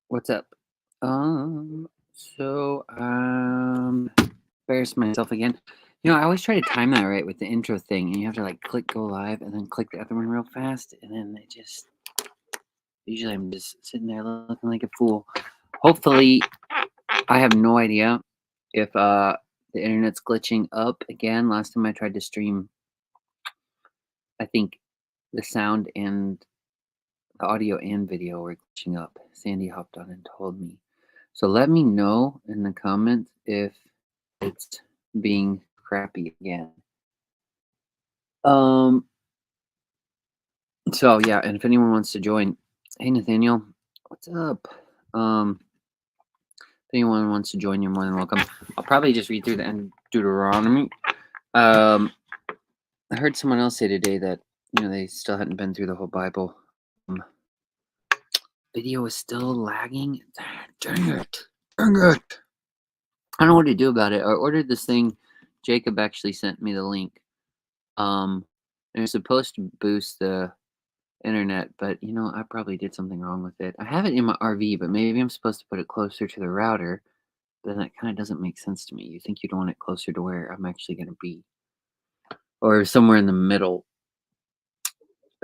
What's up? Embarrassed myself again. I always try to time that right with the intro thing, and you have to like click go live and then click the other one real fast, and then it just usually I'm just sitting there looking like a fool. Hopefully, I have no idea if the internet's glitching up again. Last time I tried to stream, I think the sound and the audio and video were glitching up. Sandy hopped on and told me. So let me know in the comments if it's being crappy again. Um, so yeah, and if anyone wants to join, hey Nathaniel, what's up? If anyone wants to join, you're more than welcome. I'll probably just read through the end of Deuteronomy. I heard someone else say today that they still hadn't been through the whole Bible. Video is still lagging. Dang it! Dang it! I don't know what to do about it. I ordered this thing. Jacob actually sent me the link. And it's supposed to boost the internet, but I probably did something wrong with it. I have it in my RV, but maybe I'm supposed to put it closer to the router. Then that kind of doesn't make sense to me. You think you'd want it closer to where I'm actually going to be, or somewhere in the middle.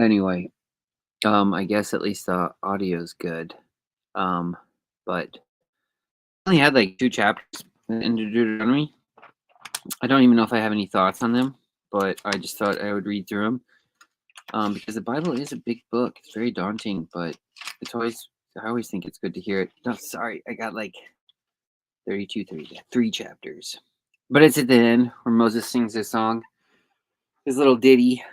Anyway, I guess at least the audio's good. But I only had like 2 chapters in Deuteronomy. I don't even know if I have any thoughts on them, but I just thought I would read through them. Because the Bible is a big book. It's very daunting, but I always think it's good to hear it. No, sorry, I got like 3 chapters. But it's at the end where Moses sings his song, his little ditty.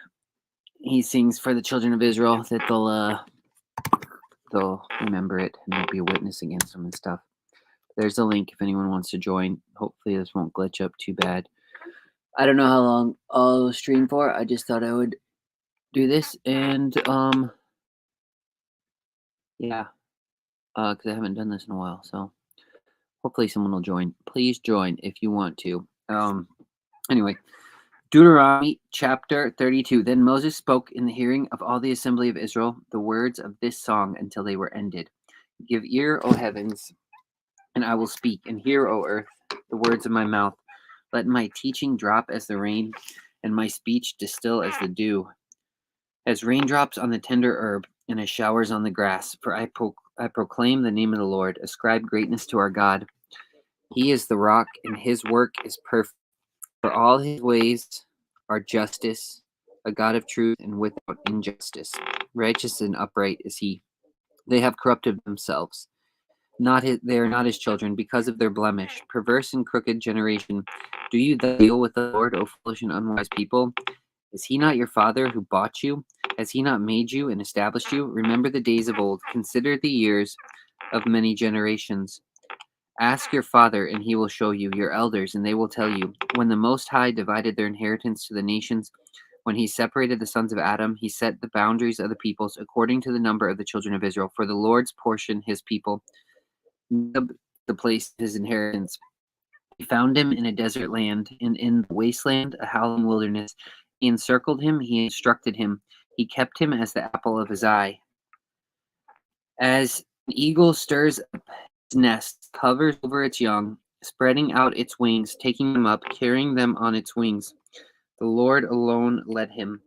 He sings for the children of Israel that they'll remember it and there'll be a witness against them and stuff. There's a link if anyone wants to join. Hopefully this won't glitch up too bad. I don't know how long I'll stream for. I just thought I would do this and yeah, because I haven't done this in a while, so hopefully someone will join. Please join if you want to. Anyway, Deuteronomy chapter 32. Then Moses spoke in the hearing of all the assembly of Israel the words of this song until they were ended. Give ear, O heavens, and I will speak, and hear, O earth, the words of my mouth. Let my teaching drop as the rain, and my speech distill as the dew, as raindrops on the tender herb, and as showers on the grass. For I proclaim the name of the Lord. Ascribe greatness to our God. He is the rock, and his work is perfect. For all his ways are justice, a God of truth and without injustice. Righteous and upright is he. They have corrupted themselves. They are not his children because of their blemish. Perverse and crooked generation, do you thus deal with the Lord, O foolish and unwise people? Is he not your father who bought you? Has he not made you and established you? Remember the days of old. Consider the years of many generations. Ask your father, and he will show you, your elders, and they will tell you. When the Most High divided their inheritance to the nations, when he separated the sons of Adam, he set the boundaries of the peoples according to the number of the children of Israel. For the Lord's portion, his people, the place his inheritance. He found him in a desert land, and in the wasteland, a howling wilderness. He encircled him, he instructed him. He kept him as the apple of his eye. As an eagle stirs up its nest, covers over its young, spreading out its wings, taking them up, carrying them on its wings. The Lord alone led him,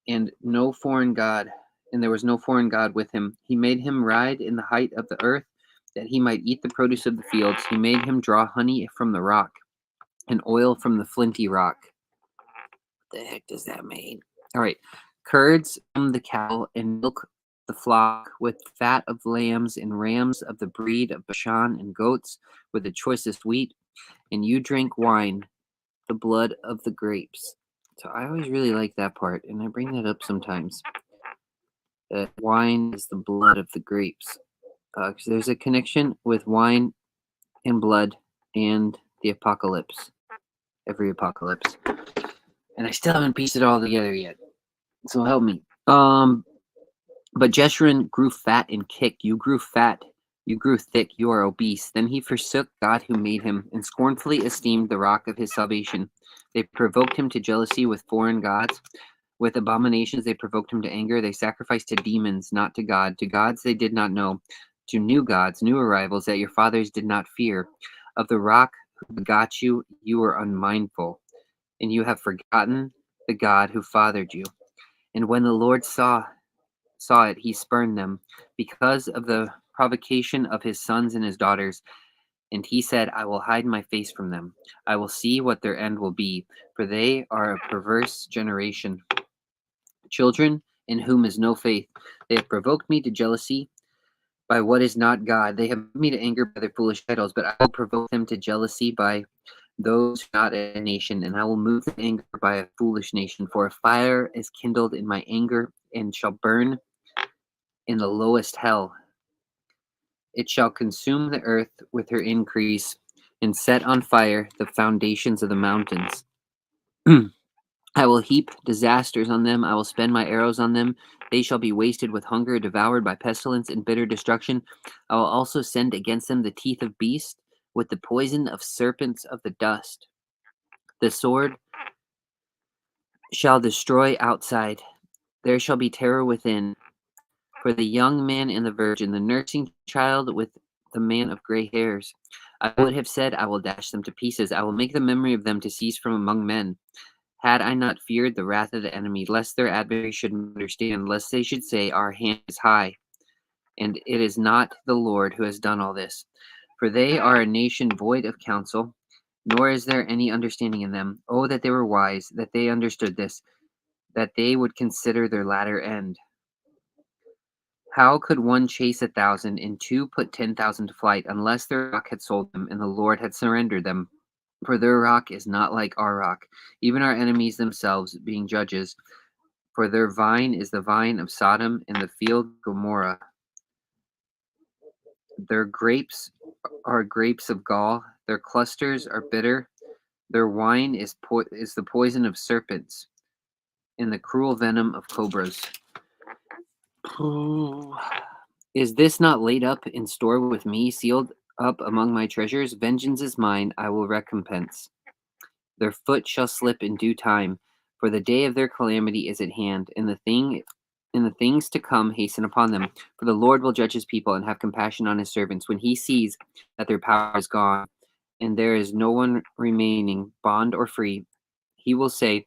and there was no foreign god with him. He made him ride in the height of the earth, that he might eat the produce of the fields. He made him draw honey from the rock, and oil from the flinty rock. What the heck does that mean? All right. Curds from the cow, and milk the flock, with fat of lambs and rams of the breed of Bashan, and goats with the choicest wheat. And you drink wine, the blood of the grapes. So I always really like that part, and I bring that up sometimes. That wine is the blood of the grapes. 'Cause there's a connection with wine and blood and the apocalypse. Every apocalypse. And I still haven't pieced it all together yet. So help me. But Jeshurun grew fat and kicked. You grew fat. You grew thick. You are obese. Then he forsook God who made him, and scornfully esteemed the rock of his salvation. They provoked him to jealousy with foreign gods. With abominations they provoked him to anger. They sacrificed to demons, not to God. To gods they did not know. to new gods, new arrivals that your fathers did not fear. Of the rock who begot you, you were unmindful, and you have forgotten the God who fathered you. And when the Lord saw it, he spurned them because of the provocation of his sons and his daughters. And he said, I will hide my face from them. I will see what their end will be, for they are a perverse generation. Children in whom is no faith. They have provoked me to jealousy by what is not God. They have moved me to anger by their foolish idols, but I will provoke them to jealousy by those not a nation, and I will move them to anger by a foolish nation. For a fire is kindled in my anger, and shall burn in the lowest hell. It shall consume the earth with her increase, and set on fire the foundations of the mountains. I will heap disasters on them. I will spend my arrows on them. They shall be wasted with hunger, devoured by pestilence and bitter destruction. I will also send against them the teeth of beasts, with the poison of serpents of the dust. The sword shall destroy outside. There shall be terror within. For the young man and the virgin, the nursing child with the man of gray hairs. I would have said, I will dash them to pieces. I will make the memory of them to cease from among men. Had I not feared the wrath of the enemy, lest their adversary should understand, lest they should say, our hand is high, and it is not the Lord who has done all this. For they are a nation void of counsel, nor is there any understanding in them. Oh, that they were wise, that they understood this, that they would consider their latter end. How could one chase 1,000 and two put 10,000 to flight, unless their rock had sold them and the Lord had surrendered them? For their rock is not like our rock, even our enemies themselves being judges. For their vine is the vine of Sodom and the field of Gomorrah. Their grapes are grapes of gall, their clusters are bitter, their wine is the poison of serpents, and the cruel venom of cobras. Is this not laid up in store with me, sealed up among my treasures? Vengeance is mine, I will recompense. Their foot shall slip in due time, for the day of their calamity is at hand, and the things to come hasten upon them. For the Lord will judge his people and have compassion on his servants when he sees that their power is gone, and there is no one remaining, bond or free. He will say,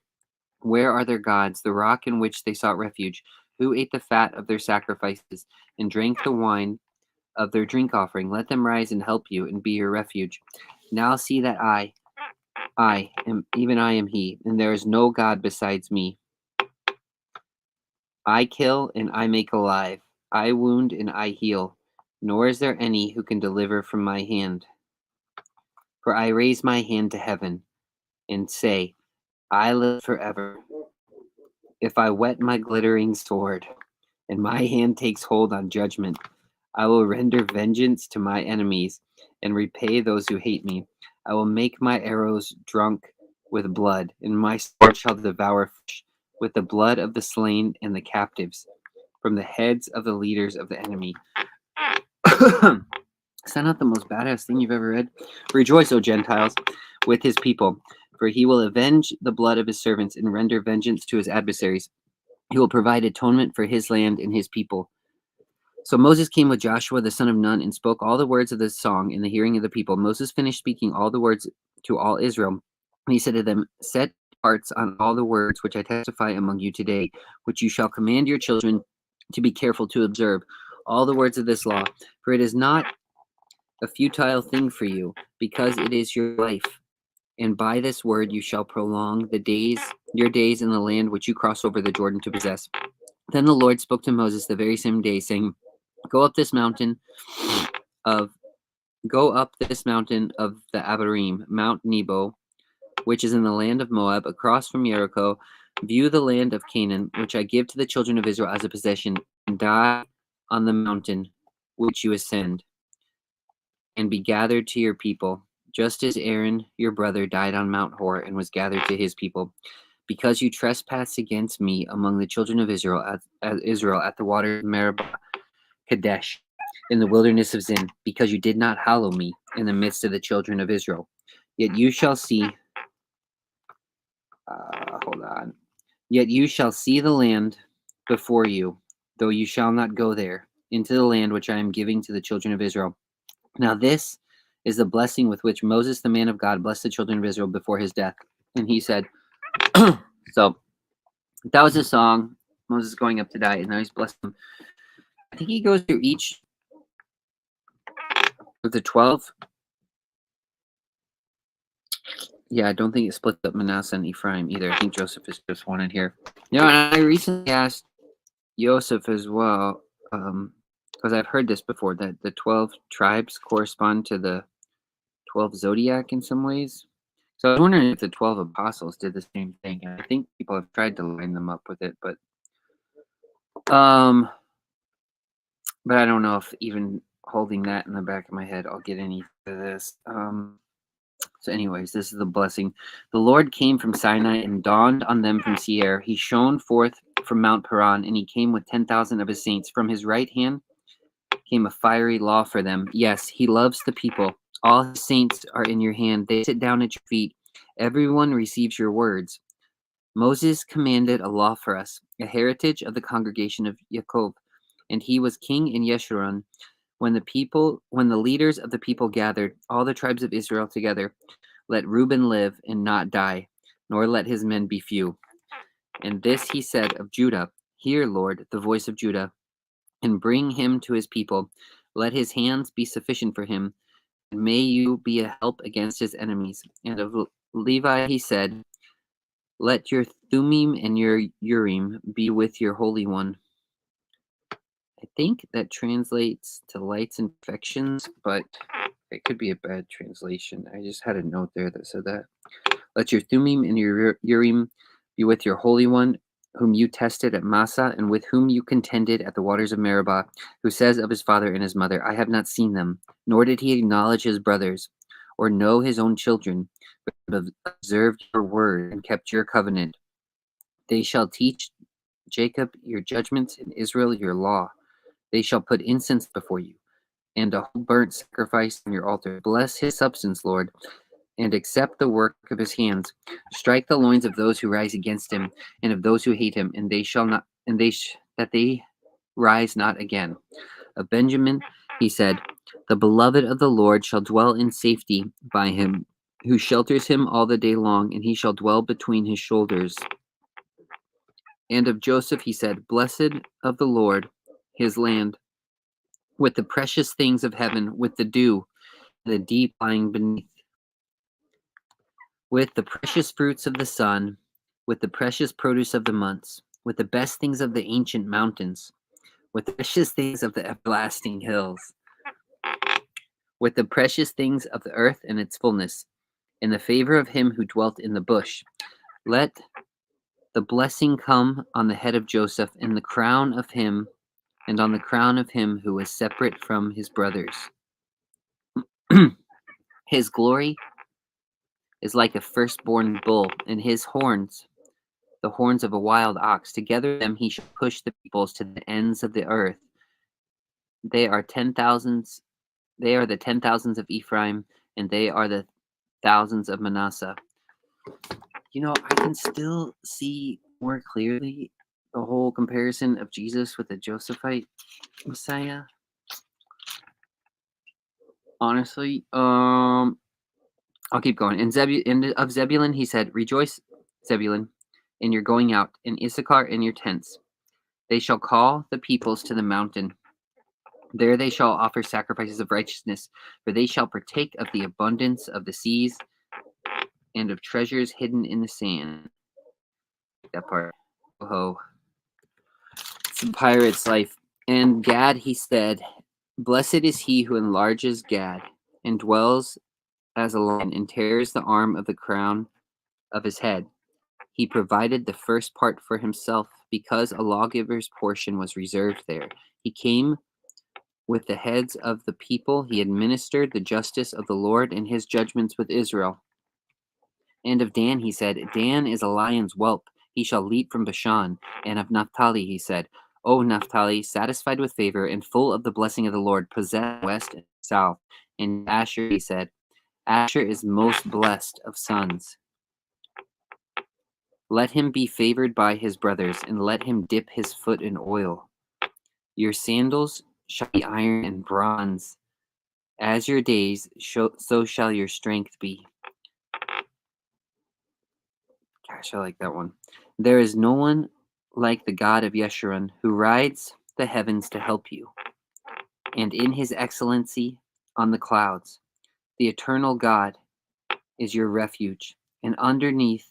where are their gods, the rock in which they sought refuge? Who ate the fat of their sacrifices and drank the wine of their drink offering? Let them rise and help you and be your refuge. Now see that I am he, and there is no God besides me. I kill and I make alive. I wound and I heal. Nor is there any who can deliver from my hand. For I raise my hand to heaven and say, I live forever. If I whet my glittering sword, and my hand takes hold on judgment, I will render vengeance to my enemies and repay those who hate me. I will make my arrows drunk with blood, and my sword shall devour fish with the blood of the slain and the captives, from the heads of the leaders of the enemy. Is that not the most badass thing you've ever read? Rejoice, O Gentiles, with his people, for he will avenge the blood of his servants and render vengeance to his adversaries. He will provide atonement for his land and his people. So Moses came with Joshua the son of Nun and spoke all the words of this song in the hearing of the people. Moses finished speaking all the words to all Israel. And he said to them, set hearts on all the words which I testify among you today, which you shall command your children to be careful to observe all the words of this law. For it is not a futile thing for you, because it is your life. And by this word you shall prolong your days in the land which you cross over the Jordan to possess. Then the Lord spoke to Moses the very same day, saying, Go up this mountain of the Abarim, Mount Nebo, which is in the land of Moab, across from Jericho. View the land of Canaan, which I give to the children of Israel as a possession, and die on the mountain which you ascend, and be gathered to your people, just as Aaron your brother died on Mount Hor and was gathered to his people, because you trespassed against me among the children of Israel at the water of Meribah Kadesh, in the wilderness of Zin, because you did not hallow me in the midst of the children of Israel. Yet you shall see, Yet you shall see the land before you, though you shall not go there, into the land which I am giving to the children of Israel. Now this is the blessing with which Moses, the man of God, blessed the children of Israel before his death. And he said, so that was a song. Moses going up to die, and now he's blessed them. I think he goes through each of the 12. Yeah, I don't think it splits up Manasseh and Ephraim either. I think Joseph is just one in here. You know, and I recently asked Joseph as well, because I've heard this before, that the 12 tribes correspond to the 12 zodiac in some ways. So I was wondering if the 12 apostles did the same thing. And I think people have tried to line them up with it, but I don't know if even holding that in the back of my head, I'll get any of this. So anyways, this is the blessing. The Lord came from Sinai and dawned on them from Seir. He shone forth from Mount Paran, and he came with 10,000 of his saints. From his right hand came a fiery law for them. Yes, he loves the people. All his saints are in your hand. They sit down at your feet. Everyone receives your words. Moses commanded a law for us, a heritage of the congregation of Jacob, and he was king in Yeshurun. When the leaders of the people gathered, all the tribes of Israel together, let Reuben live and not die, nor let his men be few. And this he said of Judah, Hear, Lord, the voice of Judah, and bring him to his people. Let his hands be sufficient for him, and may you be a help against his enemies. And of Levi he said, Let your Thummim and your Urim be with your Holy One. I think that translates to lights and perfections, but it could be a bad translation. I just had a note there that said that. Let your Thummim and your Urim be with your Holy One, whom you tested at Massa, and with whom you contended at the waters of Meribah, who says of his father and his mother, I have not seen them, nor did he acknowledge his brothers, or know his own children, but have observed your word and kept your covenant. They shall teach Jacob your judgments, and Israel your law. They shall put incense before you, and a whole burnt sacrifice on your altar. Bless his substance, Lord, and accept the work of his hands. Strike the loins of those who rise against him, and of those who hate him, and they shall not, that they rise not again. Of Benjamin, he said, The beloved of the Lord shall dwell in safety by him, who shelters him all the day long, and he shall dwell between his shoulders. And of Joseph, he said, Blessed of the Lord, his land, with the precious things of heaven, with the dew, the deep lying beneath, with the precious fruits of the sun, with the precious produce of the months, with the best things of the ancient mountains, with the precious things of the everlasting hills, with the precious things of the earth and its fullness, in the favor of him who dwelt in the bush. Let the blessing come on the head of Joseph, and the crown of him, and on the crown of him who was separate from his brothers. His glory is like a firstborn bull, and his horns, the horns of a wild ox. Together them he shall push the peoples to the ends of the earth. They are 10,000s. They are the 10,000s of Ephraim, and they are the thousands of Manasseh. You know, I can still see more clearly the whole comparison of Jesus with the Josephite Messiah. Honestly, I'll keep going. Of Zebulun, he said, Rejoice, Zebulun, in your going out, and Issachar in your tents. They shall call the peoples to the mountain. There they shall offer sacrifices of righteousness, for they shall partake of the abundance of the seas and of treasures hidden in the sand. That part. Oh, it's a pirate's life. And Gad, he said, Blessed is he who enlarges Gad, and dwells as a lion, and tears the arm of the crown of his head. He provided the first part for himself, because a lawgiver's portion was reserved there. He came with the heads of the people. He administered the justice of the Lord and his judgments with Israel. And of Dan, he said, Dan is a lion's whelp. He shall leap from Bashan. And of Naphtali, he said, O Naphtali, satisfied with favor and full of the blessing of the Lord, possess west and south. And Asher, he said, Asher is most blessed of sons. Let him be favored by his brothers, and let him dip his foot in oil. Your sandals shall be iron and bronze. As your days, so shall your strength be. Gosh, I like that one. There is no one like the God of Yeshurun who rides the heavens to help you, and in his excellency on the clouds. The eternal God is your refuge, and underneath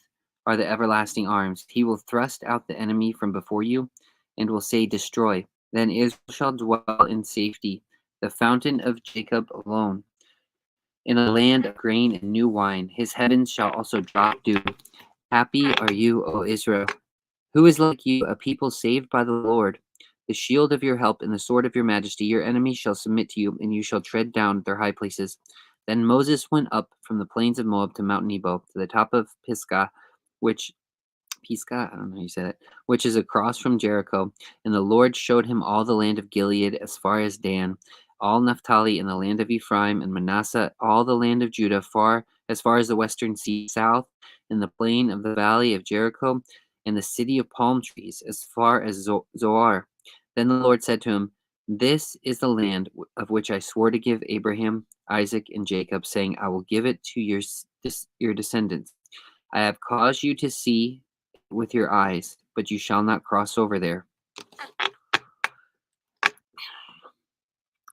are the everlasting arms. He will thrust out the enemy from before you and will say, Destroy. Then Israel shall dwell in safety, the fountain of Jacob alone. In a land of grain and new wine, his heavens shall also drop dew. Happy are you, O Israel. Who is like you, a people saved by the Lord? The shield of your help and the sword of your majesty, your enemies shall submit to you, and you shall tread down their high places. Then Moses went up from the plains of Moab to Mount Nebo, to the top of Pisgah, I don't know how you say that, which is across from Jericho. And the Lord showed him all the land of Gilead as far as Dan, all Naphtali and the land of Ephraim and Manasseh, all the land of Judah, as far as the western sea, south in the plain of the valley of Jericho, and the city of palm trees, as far as Zoar. Then the Lord said to him, This is the land of which I swore to give Abraham, Isaac, and Jacob, saying, I will give it to your descendants. I have caused you to see with your eyes, but you shall not cross over there.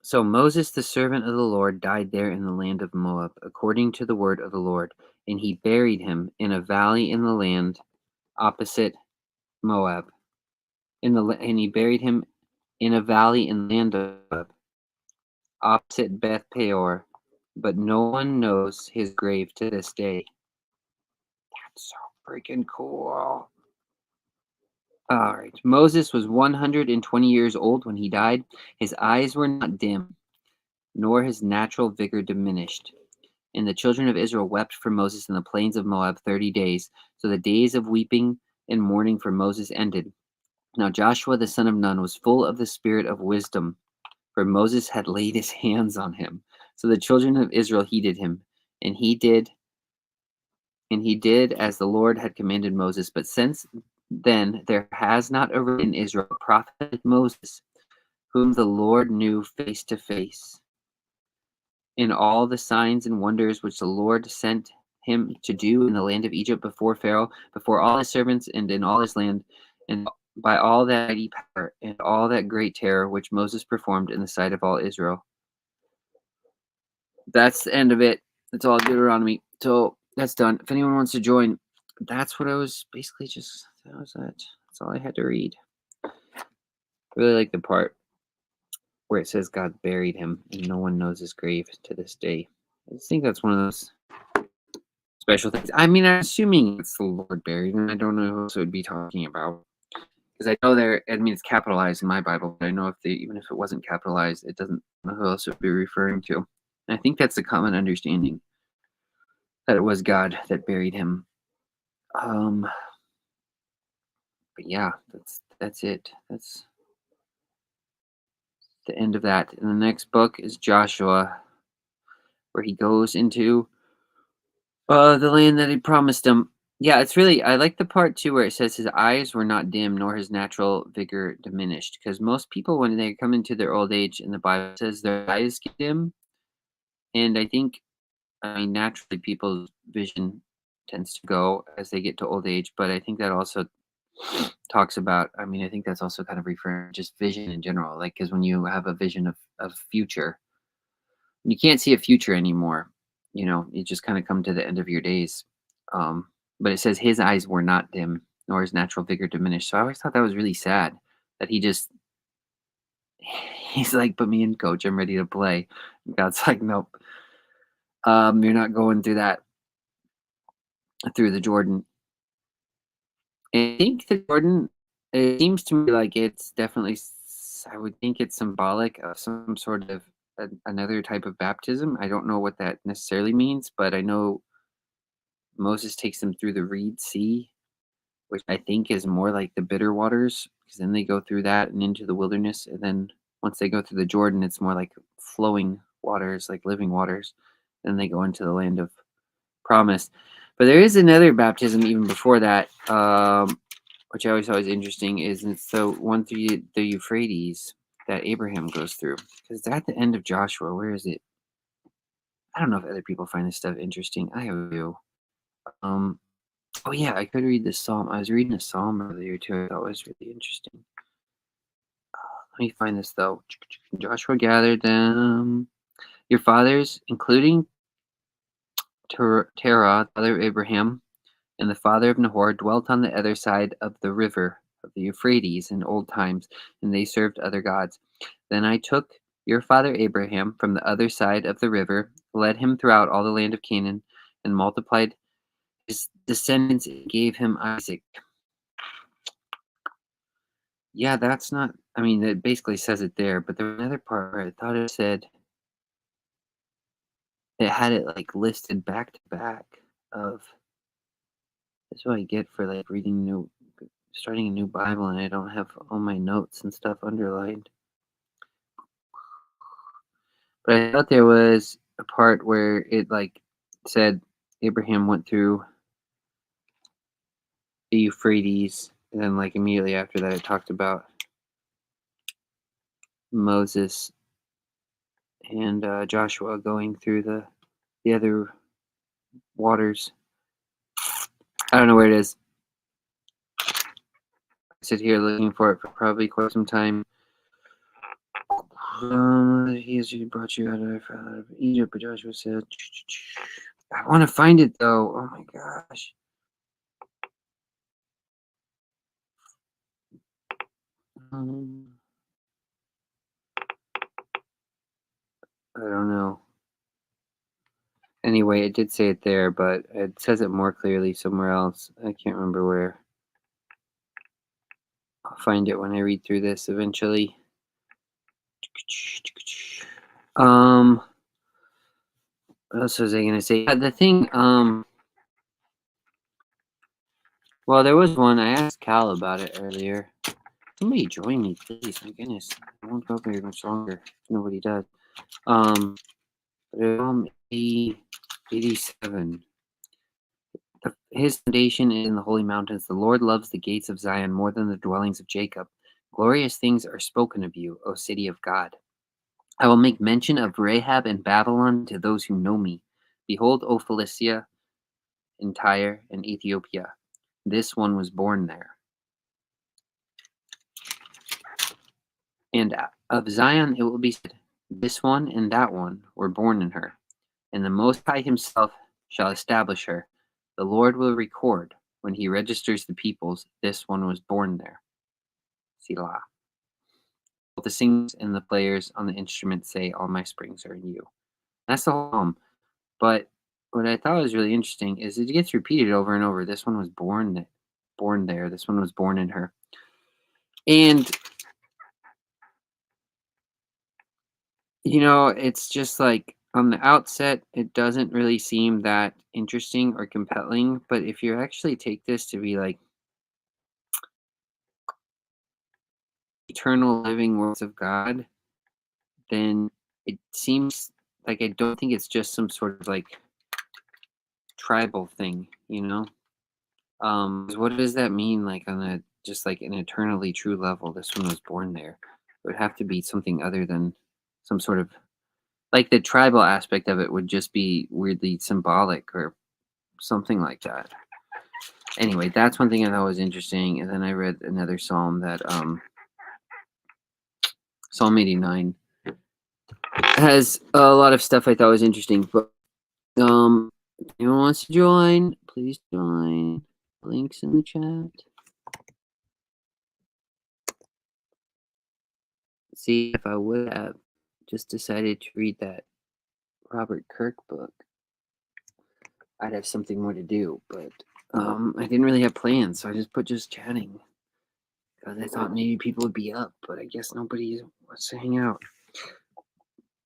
So Moses, the servant of the Lord, died there in the land of Moab, according to the word of the Lord, and he buried him in a valley in the land opposite Moab. And he buried him in a valley in the land of Moab, opposite Beth Peor, but no one knows his grave to this day. That's so freaking cool. All right. Moses was 120 years old when he died. His eyes were not dim, nor his natural vigor diminished. And the children of Israel wept for Moses in the plains of Moab 30 days. So the days of weeping and mourning for Moses ended. Now Joshua the son of Nun was full of the spirit of wisdom, for Moses had laid his hands on him. So the children of Israel heeded him, and he did as the Lord had commanded Moses. But since then there has not arisen in Israel a prophet like Moses, whom the Lord knew face to face. In all the signs and wonders which the Lord sent him to do in the land of Egypt before Pharaoh, before all his servants, and in all his land, and by all that mighty power and all that great terror which Moses performed in the sight of all Israel. That's the end of it. That's all Deuteronomy. So that's done. If anyone wants to join, that's what I was basically that was it. That's all I had to read. I really like the part where it says God buried him and no one knows his grave to this day. I just think that's one of those special things. I mean, I'm assuming it's the Lord buried him. I don't know who else it would be talking about. Because I know it's capitalized in my Bible, but I know even if it wasn't capitalized, it doesn't know who else it would be referring to. And I think that's the common understanding, that it was God that buried him. But yeah, that's it. That's the end of that. And the next book is Joshua, where he goes into the land that he promised him. Yeah, I like the part too where it says his eyes were not dim, nor his natural vigor diminished. Because most people, when they come into their old age, and the Bible says their eyes get dim, and naturally people's vision tends to go as they get to old age. But I think that also talks about, I think that's also kind of referring to just vision in general. Like, because when you have a vision of future, you can't see a future anymore. You just kind of come to the end of your days. But it says his eyes were not dim, nor his natural vigor diminished. So I always thought that was really sad that he's like, put me in, coach. I'm ready to play. God's like, nope. You're not going through that, through the Jordan. I think the Jordan, it seems to me like it's definitely, I would think it's symbolic of some sort of another type of baptism. I don't know what that necessarily means, but I know Moses takes them through the Reed Sea, which I think is more like the bitter waters, because then they go through that and into the wilderness. And then once they go through the Jordan, it's more like flowing waters, like living waters. Then they go into the land of promise. But there is another baptism even before that, which I always thought was interesting, it's the one through the Euphrates. that Abraham goes through. Because it's at the end of Joshua. Where is it? I don't know if other people find this stuff interesting. I do. Um, oh yeah, I could read this psalm. I was reading a psalm earlier too. I thought it was really interesting. Let me find this though. Joshua gathered them. Your fathers, including Terah, father of Abraham, and the father of Nahor, dwelt on the other side of the river of the Euphrates in old times, and they served other gods. Then I took your father Abraham from the other side of the river, led him throughout all the land of Canaan, and multiplied his descendants and gave him Isaac. Yeah, that's not, I mean, it basically says it there, but there was another part where I thought it said, it had it like listed back to back of, that's what I get for like starting a new Bible and I don't have all my notes and stuff underlined. But I thought there was a part where it like said Abraham went through the Euphrates, and then like immediately after that it talked about Moses and Joshua going through the other waters. I don't know where it is. I sit here looking for it for probably quite some time. He brought you out of Egypt, but Joshua said, I want to find it though. Oh my gosh. I don't know. Anyway, it did say it there, but it says it more clearly somewhere else. I can't remember where. I'll find it when I read through this eventually. What else was I gonna say? The thing, well, there was one. I asked Cal about it earlier. Somebody join me, please. My goodness, I won't go very much longer. Nobody does. Psalm 87. His foundation is in the holy mountains. The Lord loves the gates of Zion more than the dwellings of Jacob. Glorious things are spoken of you, O city of God. I will make mention of Rahab and Babylon to those who know me. Behold, O Philistia, and Tyre, and Ethiopia. This one was born there. And of Zion it will be said, this one and that one were born in her. And the Most High himself shall establish her. The Lord will record, when he registers the peoples, this one was born there. Selah. Both the singers and the players on the instruments say, all my springs are in you. That's the whole psalm. But what I thought was really interesting is it gets repeated over and over. This one was born there. This one was born in her. And, you know, it's just like on the outset, it doesn't really seem that interesting or compelling. But if you actually take this to be like eternal living words of God, then it seems like I don't think it's just some sort of like tribal thing, you know? What does that mean, like on a just like an eternally true level? This one was born there. It would have to be something other than some sort of like the tribal aspect of it would just be weirdly symbolic or something like that. Anyway, that's one thing I thought was interesting. And then I read another psalm that Psalm 89 has a lot of stuff I thought was interesting. But if anyone wants to join, please join. Links in the chat. See, if I would have just decided to read that Robert Kirk book, I'd have something more to do. But I didn't really have plans, so I just put just chatting because I thought maybe people would be up, but I guess nobody wants to hang out.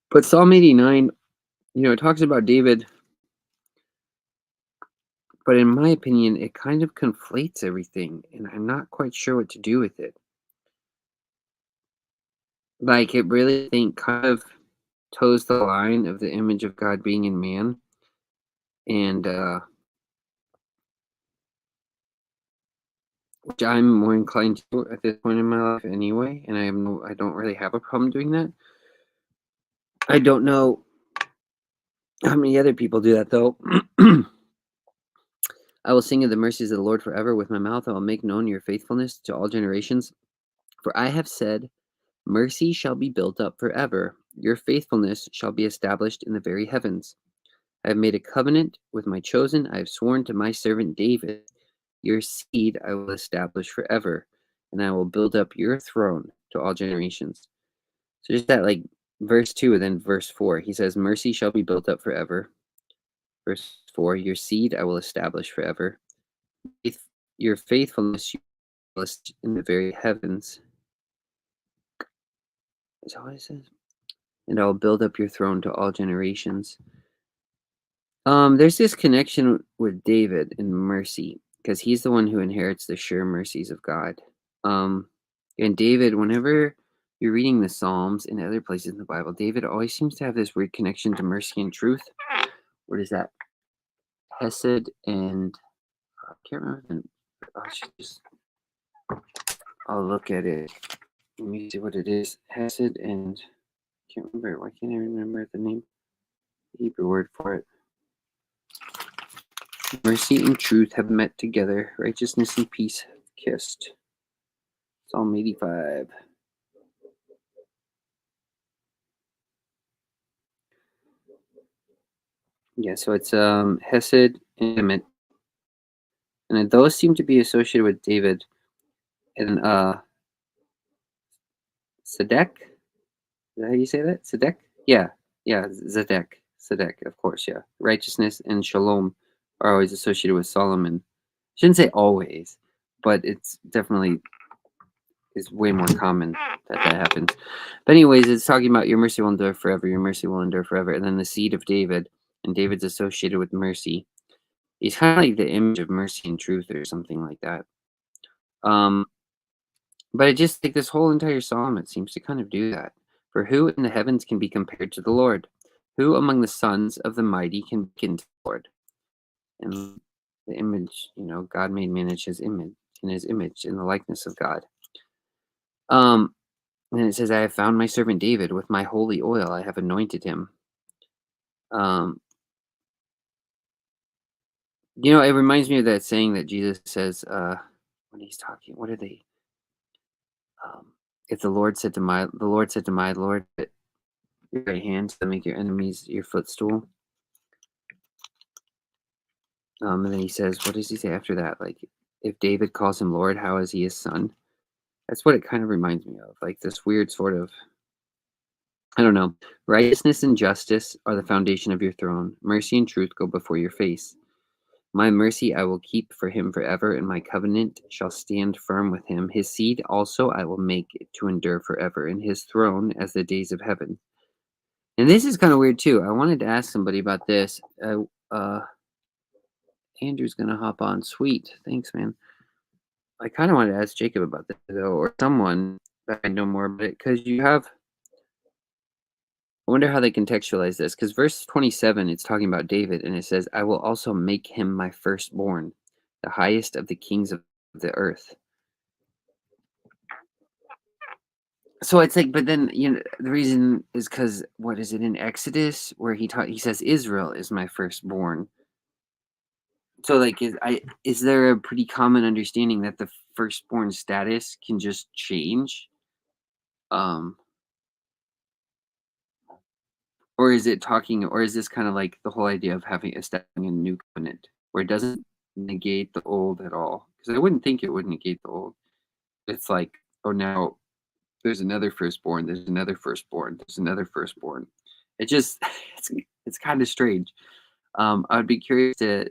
But Psalm 89, you know, it talks about David, but in my opinion, it kind of conflates everything, and I'm not quite sure what to do with it. Like, it really, I think, kind of toes the line of the image of God being in man, and which I'm more inclined to at this point in my life anyway, and I don't really have a problem doing that. I don't know how many other people do that though. I will sing of the mercies of the Lord forever. With my mouth I will make known your faithfulness to all generations. For I have said, mercy shall be built up forever. Your faithfulness shall be established in the very heavens. I have made a covenant with my chosen. I have sworn to my servant David, your seed I will establish forever, and I will build up your throne to all generations. So just that, like, verse 2 and then verse 4, he says, mercy shall be built up forever. Verse 4, your seed I will establish forever. Your faithfulness you will establish in the very heavens. Is that what it says? And I will build up your throne to all generations. There's this connection with David and mercy, because he's the one who inherits the sure mercies of God. And David, whenever you're reading the Psalms and other places in the Bible, David always seems to have this weird connection to mercy and truth. What is that? Hesed and I can't remember. I'll look at it. Let me see what it is. Hesed and can't remember. Why can't I remember the name? The Hebrew word for it. Mercy and truth have met together. Righteousness and peace have kissed. Psalm 85. Yeah, so it's Hesed and Emet. And those seem to be associated with David and Sedek. Is that how you say that? Sedek? Yeah. Yeah, Sedek, of course, yeah. Righteousness and shalom are always associated with Solomon. Shouldn't say always, but it's definitely is way more common that happens. But anyways, it's talking about your mercy will endure forever, your mercy will endure forever. And then the seed of David, and David's associated with mercy. He's kind of like the image of mercy and truth or something like that. But it just like this whole entire psalm, it seems to kind of do that. For who in the heavens can be compared to the Lord? Who among the sons of the mighty can be to the Lord? And the image, God made man in his image, in the likeness of God. And it says, I have found my servant David. With my holy oil I have anointed him. It reminds me of that saying that Jesus says when he's talking. What are they? If the Lord said to my Lord, your right hand to make your enemies your footstool. And then he says, what does he say after that? Like, if David calls him Lord, how is he his son? That's what it kind of reminds me of. Like this weird sort of, I don't know. Righteousness and justice are the foundation of your throne. Mercy and truth go before your face. My mercy I will keep for him forever, and my covenant shall stand firm with him. His seed also I will make it to endure forever, and his throne as the days of heaven. And this is kind of weird too. I wanted to ask somebody about this. Andrew's gonna hop on. Sweet, thanks, man. I kind of wanted to ask Jacob about this though, or someone that I know more about it, because you have. I wonder how they contextualize this, because verse 27, it's talking about David, and it says, I will also make him my firstborn, the highest of the kings of the earth. So it's like, but then, the reason is because, what is it in Exodus, where he says, Israel is my firstborn. So like, is there a pretty common understanding that the firstborn status can just change? Or is it talking, or is this kind of like the whole idea of establishing a new covenant where it doesn't negate the old at all? Because I wouldn't think it would negate the old. It's like, oh, now there's another firstborn, there's another firstborn, there's another firstborn. It just, it's kind of strange. I would be curious to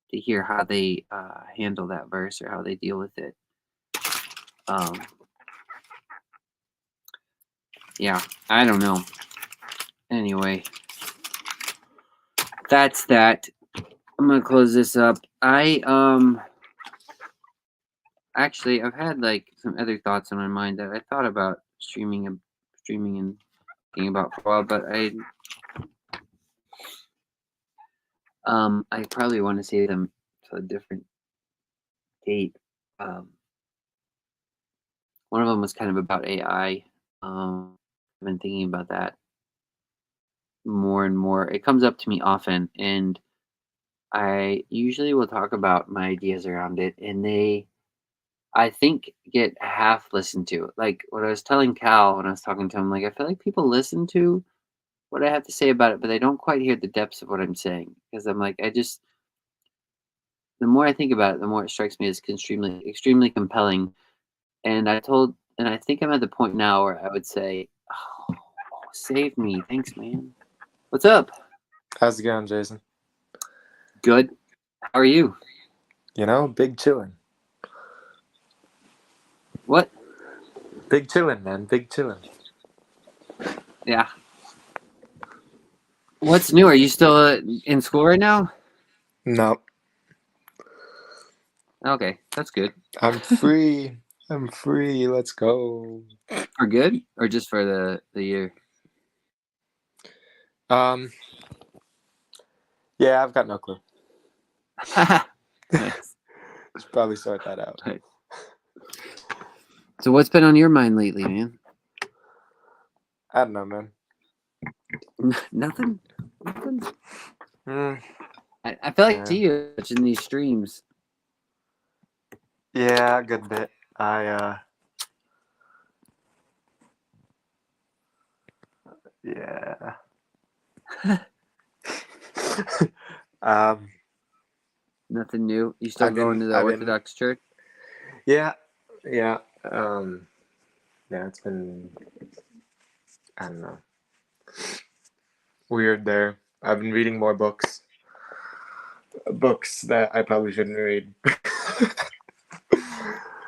hear how they handle that verse or how they deal with it. Yeah, I don't know. Anyway, that's that. I'm gonna close this up. Actually, I've had like some other thoughts in my mind that I thought about streaming and thinking about for a while, but I probably want to save them to a different date. One of them was kind of about AI. I've been thinking about that more and more. It comes up to me often, and I usually will talk about my ideas around it, and they, I think, get half listened to. Like what I was telling Cal when I was talking to him, like I feel like people listen to what I have to say about it, but they don't quite hear the depths of what I'm saying. Because I'm like, the more I think about it, the more it strikes me as extremely compelling. And I think I'm at the point now where I would say, oh, save me. Thanks, man. What's up? How's it going, Jason? Good. How are you? Big chillin'. What? Big chillin', man. Big chillin'. Yeah. What's new? Are you still in school right now? No, Okay, that's good. I'm free. I'm free. Let's go. For good or just for the year? Um, yeah, I've got no clue. Nice. Should probably sort that out. Nice. So what's been on your mind lately, man? I don't know, man. Nothing. Mm, I feel like yeah. I see you watching these streams. Yeah, a good bit. Yeah. Nothing new. You still going to the Orthodox church? Yeah, yeah. Yeah, it's been, I don't know, weird there. I've been reading more books that I probably shouldn't read.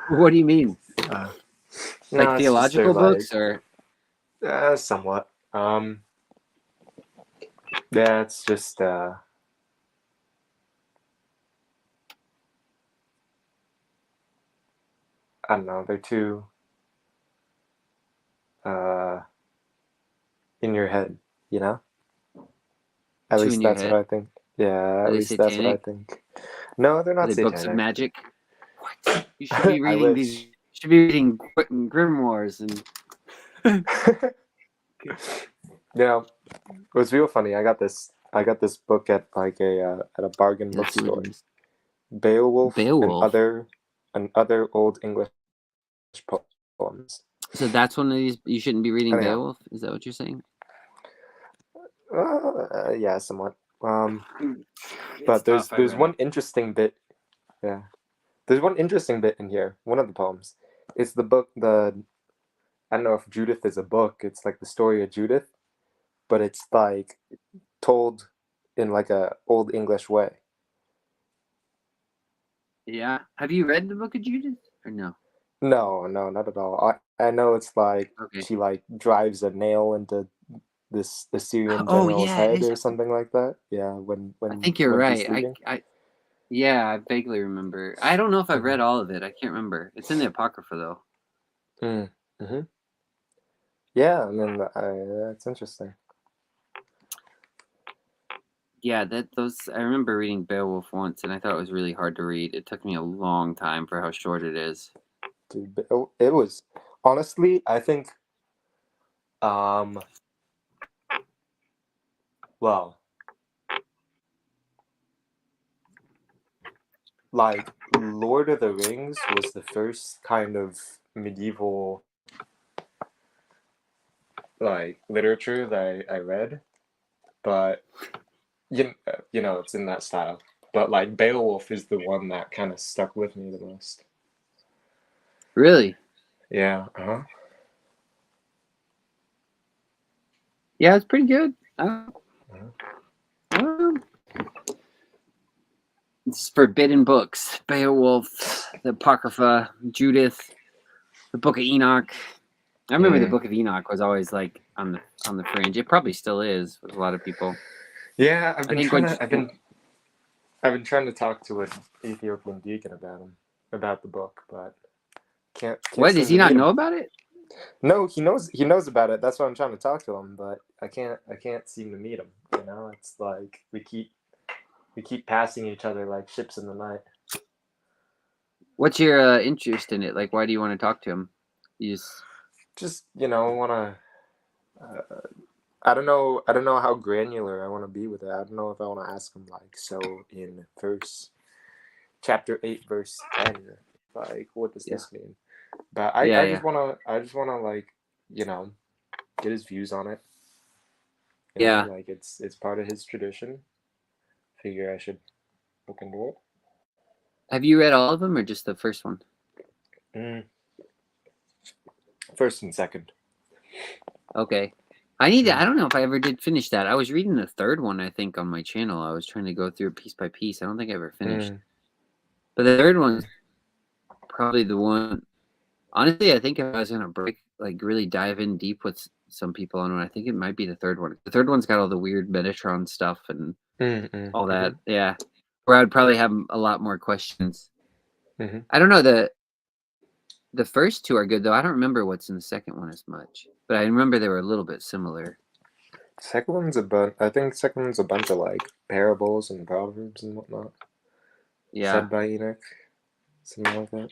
What do you mean? No, it's just theological books or? somewhat. Yeah, it's just I don't know. They're too in your head, you know. At Two least in your that's what head? I think. Yeah, Are at they least that's what I satanic? think. No, they're Are not they books of satanic. magic? What? You should be I reading these. wish. You should be reading grimoires and. It was real funny. I got this book at like at a bargain Let's see what bookstore. it is. Beowulf Beowulf. and other old English poems. So that's one of these. You shouldn't be reading Anyhow, Beowulf. Is that what you're saying? yeah, somewhat. It's But tough. I there's read one it. interesting bit. Yeah, there's one interesting bit in here. One of the poems. It's the book. I don't know if Judith is a book. It's like the story of Judith, but it's like told in like a old English way. Yeah. Have you read the Book of Judith or no? No, not at all. I know it's like Okay. she like drives a nail into this Assyrian Oh general's yeah, it head is. or something like that. Yeah, when I think you're she's right. sleeping. Yeah, I vaguely remember. I don't know if I've Mm-hmm. read all of it. I can't remember. It's in the Apocrypha though. Mm-hmm. Yeah, I mean that's interesting. Yeah, I remember reading Beowulf once, and I thought it was really hard to read. It took me a long time for how short it is. Dude, it was honestly, I think, well, like Lord of the Rings was the first kind of medieval like literature that I read, but it's in that style. But like Beowulf is the one that kind of stuck with me the most. Really? Yeah. Uh-huh. Yeah, it's pretty good. It's forbidden books: Beowulf, the Apocrypha, Judith, the Book of Enoch. I remember the Book of Enoch was always like on the fringe. It probably still is with a lot of people. Yeah, I've been trying to talk to an Ethiopian deacon about the book, but can't What, seem does to he not meet him. know about it? No, he knows about it. That's why I'm trying to talk to him, but I can't seem to meet him. It's like we keep passing each other like ships in the night. What's your interest in it? Like, why do you want to talk to him? You Just wanna. I don't know. I don't know how granular I want to be with it. I don't know if I want to ask him like, so in chapter 8, verse 10, like, what does Yeah. this mean? But Yeah, I yeah. just wanna like, get his views on it. Yeah. Like it's part of his tradition. Figure I should look into it. Have you read all of them or just the first one? Mm. First and second. Okay. I don't know if I ever did finish that. I was reading the third one, I think, on my channel. I was trying to go through it piece by piece. I don't think I ever finished. But the third one's probably the one. Honestly, I think if I was gonna really dive in deep with some people on one, I think it might be the third one. The third one's got all the weird Metatron stuff and all that. Yeah. Where I'd probably have a lot more questions. I don't know, the first two are good though. I don't remember what's in the second one as much, but I remember they were a little bit similar. Second one's a bunch. I think second one's a bunch of like parables and proverbs and whatnot. Yeah. Said by Enoch, something like that.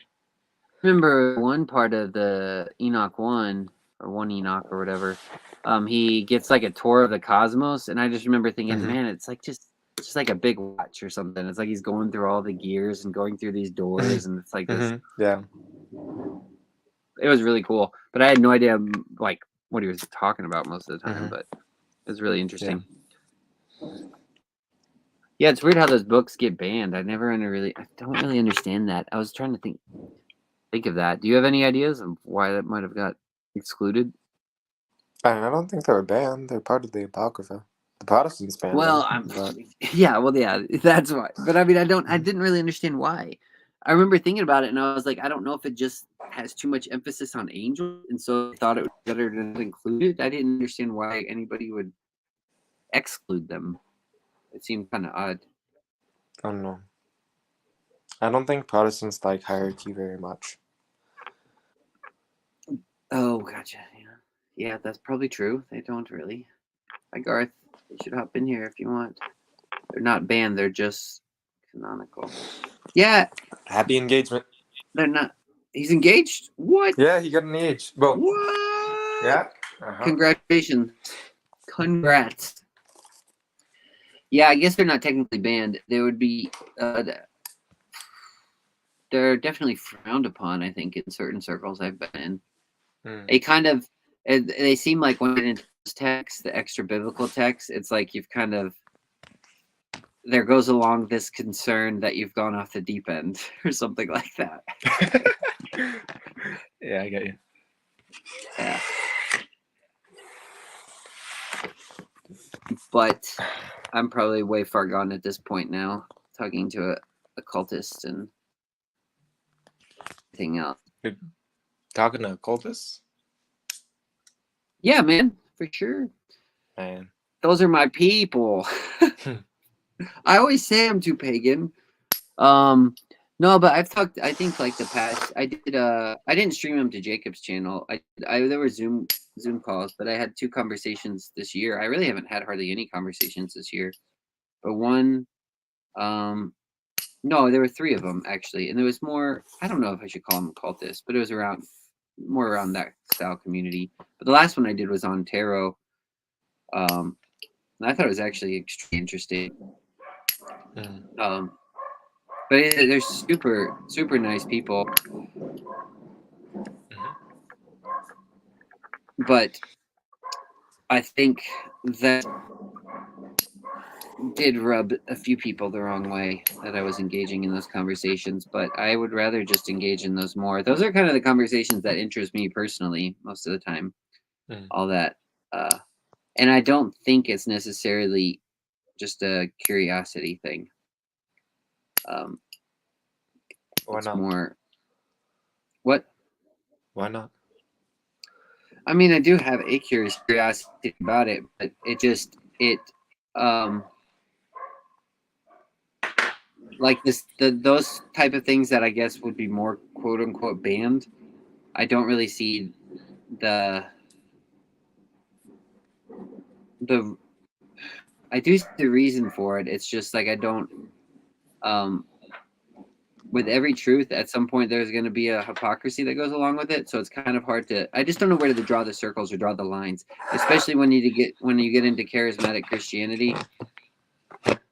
Remember one part of the Enoch 1 or 1 Enoch or whatever. He gets like a tour of the cosmos, and I just remember thinking, man, it's like just like a big watch or something. It's like he's going through all the gears and going through these doors, and it's like this. Yeah. It was really cool, but I had no idea like what he was talking about most of the time. But it was really interesting. Yeah, it's weird how those books get banned. I don't really understand that. I was trying to think of that. Do you have any ideas of why that might have got excluded? I don't think they were banned. They're part of the Apocrypha. The Protestants banned them. Yeah, that's why. But I mean, I didn't really understand why. I remember thinking about it, and I was like, I don't know if it just has too much emphasis on angels, and so I thought it was better to not include it. I didn't understand why anybody would exclude them. It seemed kind of odd. I don't know. I don't think Protestants like hierarchy very much. Oh, gotcha. Yeah, that's probably true. They don't really. Hi, Garth. You should hop in here if you want. They're not banned. They're just canonical. Yeah. Happy engagement. They're not. He's engaged? What? Yeah, he got engaged. Well, what? yeah. Congratulations. Congrats. Yeah, I guess they're not technically banned. They would be. They're definitely frowned upon, I think, in certain circles I've been in. They kind of. They seem like when it into text, the extra biblical text, it's like you've kind of. There goes along this concern that you've gone off the deep end or something like that. Yeah, I get you. Yeah. But I'm probably way far gone at this point now, talking to a cultist and everything else. You're talking to cultists? Yeah, man, for sure. Man. Those are my people. I always say I'm too pagan. No, but I've talked. I think like the past, I did. I didn't stream them to Jacob's channel. There were Zoom calls, but I had 2 conversations this year. I really haven't had hardly any conversations this year, but one. No, there were 3 of them actually, and there was more. I don't know if I should call them cultists, but it was more around that style community. But the last one I did was on tarot. And I thought it was actually extremely interesting. But they're super, super nice people. But I think that did rub a few people the wrong way that I was engaging in those conversations. But I would rather just engage in those more. Those are kind of the conversations that interest me personally most of the time. All that. And I don't think it's necessarily just a curiosity thing. Why not? More. What? Why not? I mean, I do have a curiosity about it, but like those type of things that I guess would be more quote unquote banned. I don't really see I do see the reason for it. It's just like I don't with every truth, at some point there's going to be a hypocrisy that goes along with it. So it's kind of hard to. I just don't know where to draw the circles or draw the lines, especially when you get into charismatic Christianity.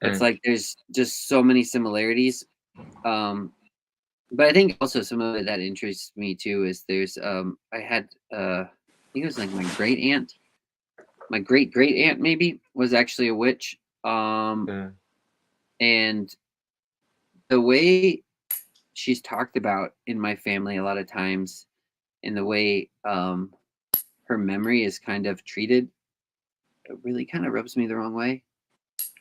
It's like there's just so many similarities. But I think also some of it that interests me too is there's I had I think it was like my great aunt, my great aunt maybe was actually a witch. And the way she's talked about in my family a lot of times, in the way her memory is kind of treated, it really kind of rubs me the wrong way,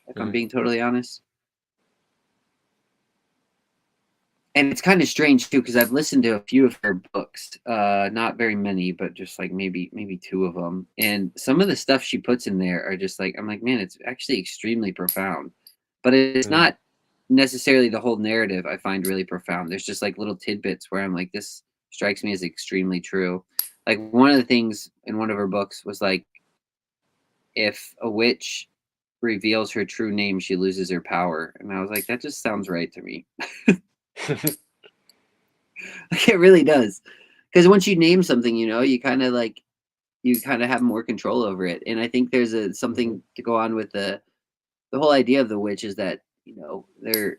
if I'm being totally honest. And it's kind of strange too, because I've listened to a few of her books, not very many, but just like maybe two of them. And some of the stuff she puts in there are just like, I'm like, man, it's actually extremely profound. But it's not necessarily the whole narrative I find really profound. There's just like little tidbits where I'm like, this strikes me as extremely true. Like one of the things in one of her books was like, if a witch reveals her true name, she loses her power. And I was like, that just sounds right to me. Like it really does, because once you name something, you kind of have more control over it. And I think there's something to go on with the whole idea of the witch is that they're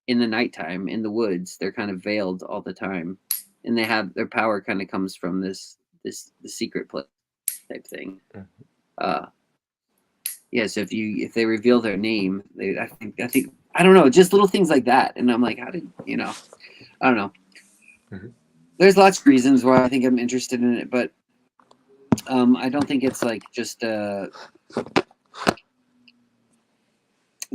in the nighttime in the woods, they're kind of veiled all the time, and they have their power kind of comes from the secret place type thing. Yeah, so if they reveal their name, I think I don't know, just little things like that. And I'm like, how did I don't know. There's lots of reasons why I think I'm interested in it, but I don't think it's like just a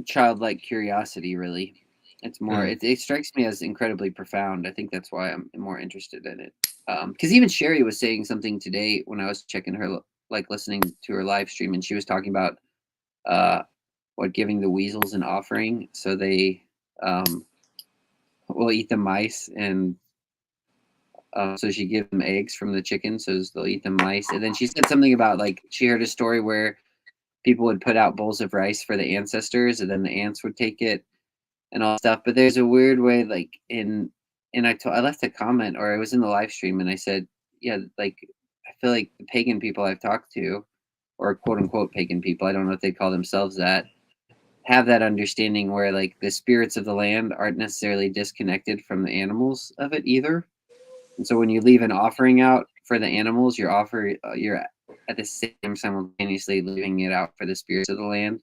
childlike curiosity, really. It's more, it strikes me as incredibly profound. I think that's why I'm more interested in it. Because even Sherry was saying something today when I was checking her, like listening to her live stream, and she was talking about giving the weasels an offering so they will eat the mice, and so she gives them eggs from the chicken so they'll eat the mice. And then she said something about like she heard a story where people would put out bowls of rice for the ancestors, and then the ants would take it and all stuff. But there's a weird way, like I left a comment, or I was in the live stream, and I said, yeah, like I feel like the pagan people I've talked to, or quote unquote pagan people, I don't know if they call themselves that, have that understanding where like the spirits of the land aren't necessarily disconnected from the animals of it either. And so when you leave an offering out for the animals, you're at the same simultaneously leaving it out for the spirits of the land.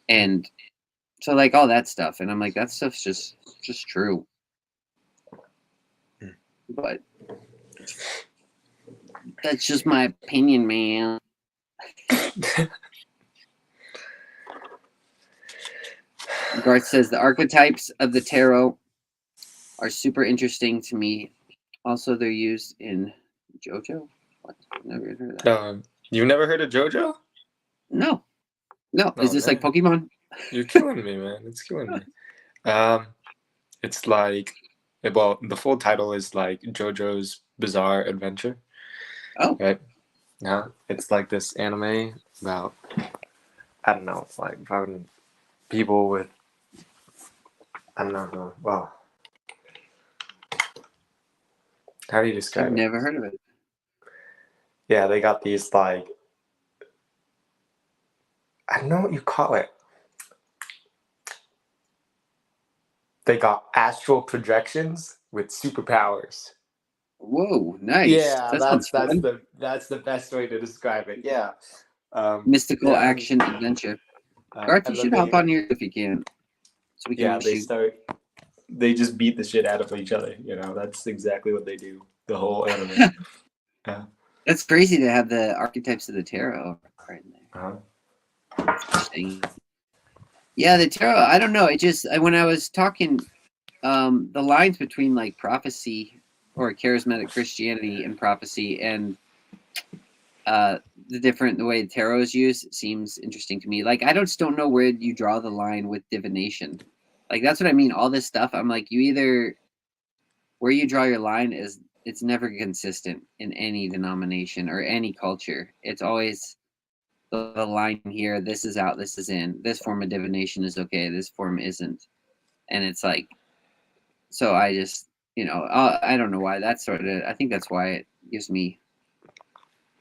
And so like all that stuff, and I'm like, that stuff's just true. But that's just my opinion, man. Garth says the archetypes of the tarot are super interesting to me. Also, they're used in JoJo. What? Never heard of that. You've never heard of JoJo? No. Is this like Pokemon? You're killing me, man. It's killing me. It's like, well, the full title is like JoJo's Bizarre Adventure. Oh. Right. Yeah. It's like this anime about, I don't know, like people with, I don't know. Well, how do you describe it? I've never heard of it. Yeah, they got these like, I don't know what you call it. They got astral projections with superpowers. Whoa, nice. Yeah, that's the best way to describe it. Yeah. Mystical action adventure. Garth, you should hop on here if you can. So we can they just beat the shit out of each other. That's exactly what they do. The whole anime. Yeah. That's crazy to have the archetypes of the tarot right in there. Interesting. Yeah, the tarot. I don't know. When I was talking, the lines between like prophecy or charismatic Christianity and prophecy and the way the tarot is used seems interesting to me. Like I just don't know where you draw the line with divination. Like that's what I mean. All this stuff, I'm like, where you draw your line is it's never consistent in any denomination or any culture. It's always the line here. This is out. This is in. This form of divination is okay. This form isn't. And it's like, So I just, I don't know why. That's sort of. I think that's why it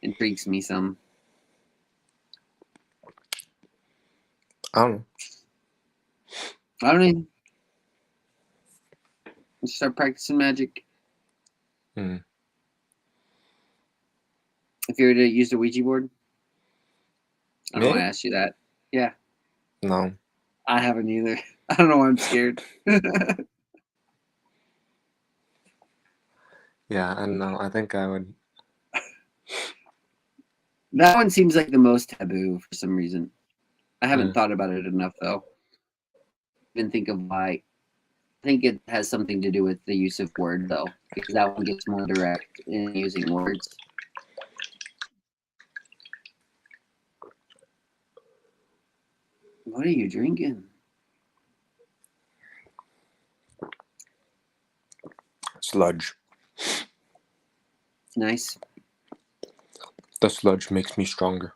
intrigues me some. I don't know. I don't even start practicing magic. Mm. If you were to use the Ouija board, I don't know why I Me? asked you that. Yeah, No. I haven't either. I don't know why I'm scared. Yeah, I don't know. I think I would. That one seems like the most taboo for some reason. I haven't Mm. thought about it enough though. Even think of why. I think it has something to do with the use of words though, because that one gets more direct in using words. What are you drinking? Sludge. Nice. The sludge makes me stronger.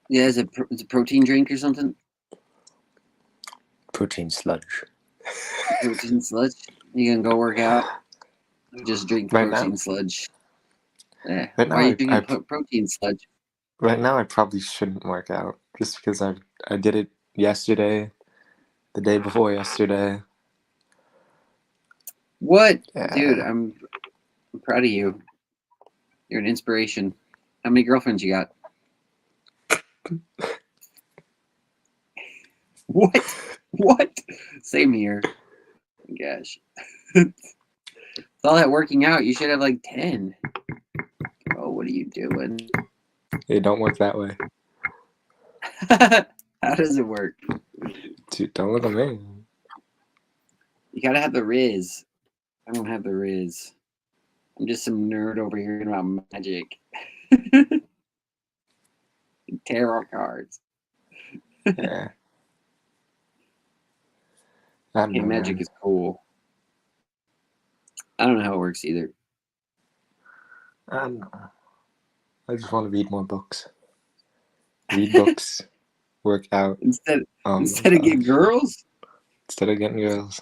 Yeah, it's a protein drink or something. Protein sludge. Protein sludge. You gonna go work out? Just drink Right protein now, sludge. Yeah. right Why are now, you drinking protein sludge? right now, I probably shouldn't work out just because I did it yesterday, the day before yesterday. What, dude? Yeah. I'm proud of you. You're an inspiration. How many girlfriends you got? What? What? Same here. Gosh. With all that working out, you should have like 10. Oh, what are you doing? It don't work that way. How does it work? Dude, don't look at me. You gotta have the Riz. I don't have the Riz. I'm just some nerd over here about magic. Tarot cards. Yeah. I don't Hey, know, magic man. is cool. I don't know how it works either. I don't know. I just want to read more books. Read books. Work out. Instead Oh my of getting gosh. girls, Instead of getting girls.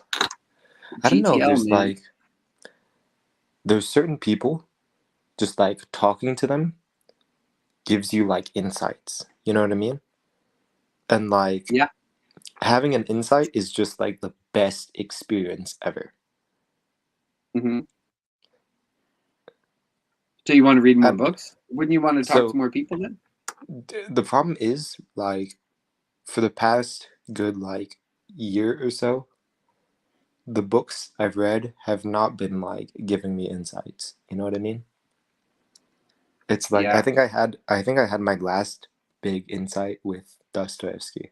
I don't know. GTL, man. There's certain people, just like talking to them gives you like insights. You know what I mean? And like Yeah. having an insight is just like the best experience ever. Mm-hmm. So you want to read more And books? Wouldn't you want to talk to so more people then? the problem is like for the past good like year or so, the books I've read have not been like giving me insights. You know what I mean? It's like Yeah. I think I had my last big insight with Dostoevsky.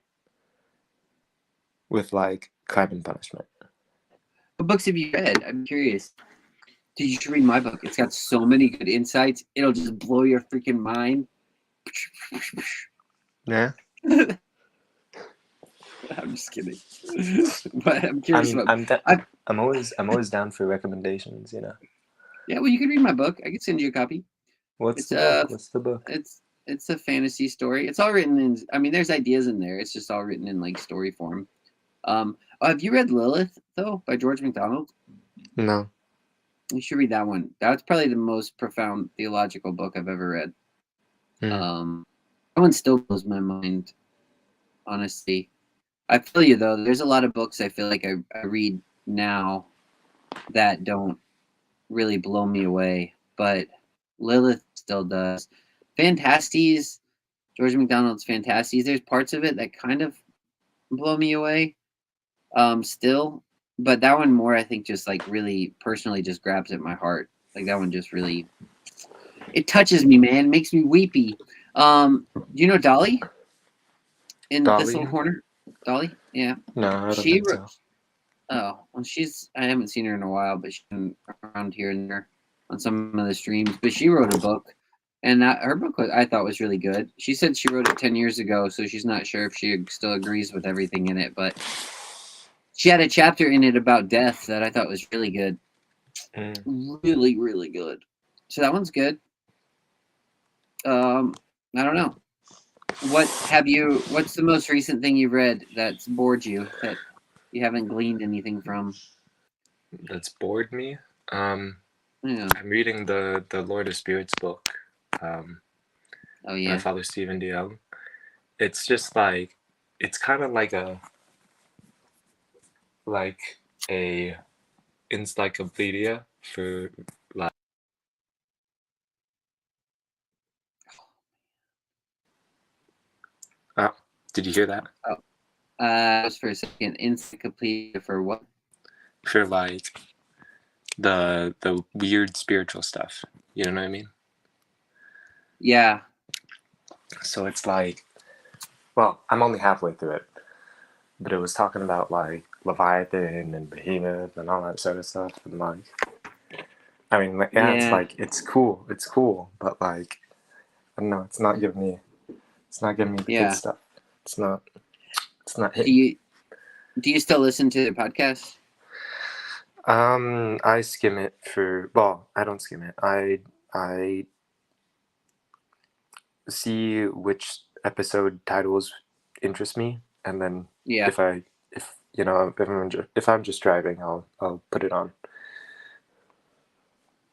With like Crime and Punishment. What books have you read? I'm curious. Dude, you should read my book. It's got so many good insights. It'll just blow your freaking mind. Yeah. I'm just kidding. But I'm I curious mean, about. I'm always down for recommendations. You know. Yeah, well, you can read my book. I can send you a copy. What's It's the book? What's the book? it's a fantasy story. It's all written in. I mean, there's ideas in there. It's just all written in like story form. Have you read Lilith though by George MacDonald? No. You should read that one. That's probably the most profound theological book I've ever read. Mm. That one still blows my mind. Honestly, I feel you though. There's a lot of books I feel like I read now that don't really blow me away, but Lilith still does. Fantasties, George MacDonald's Fantasties. There's parts of it that kind of blow me away. Still, but that one more I think just like really personally just grabs at my heart. Like that one just really it touches me, man. It makes me weepy. Do you know Dolly in this Dolly? little corner? Dolly, yeah. No, I don't She think so. Oh, well, I haven't seen her in a while, but she's been around here and there on some of the streams. But she wrote a book, and her book I thought was really good. She said she wrote it 10 years ago, so she's not sure if she still agrees with everything in it. But she had a chapter in it about death that I thought was really good. Really, really good. So that one's good. I don't know. What's the most recent thing you've read that's bored you that you haven't gleaned anything from? that's bored me. Um, Yeah. I'm reading the Lord of Spirits book, um, Oh by yeah. Father Stephen DeYoung. It's just like it's kind of like a encyclopedia for like. Oh, did you hear that? Just for a second, encyclopedia for what? For like the weird spiritual stuff. You know what I mean? Yeah. So it's like, well, I'm only halfway through it, but it was talking about like Leviathan and Behemoth and all that sort of stuff, and like, I mean, like, yeah, it's Yeah. like it's cool, but like, I don't know, it's not giving me the good Yeah. stuff. It's not Do hitting. you still listen to the podcast? I skim it for. Well, I don't skim it. I see which episode titles interest me, and then Yeah. if you know if I'm just driving, I'll put it on.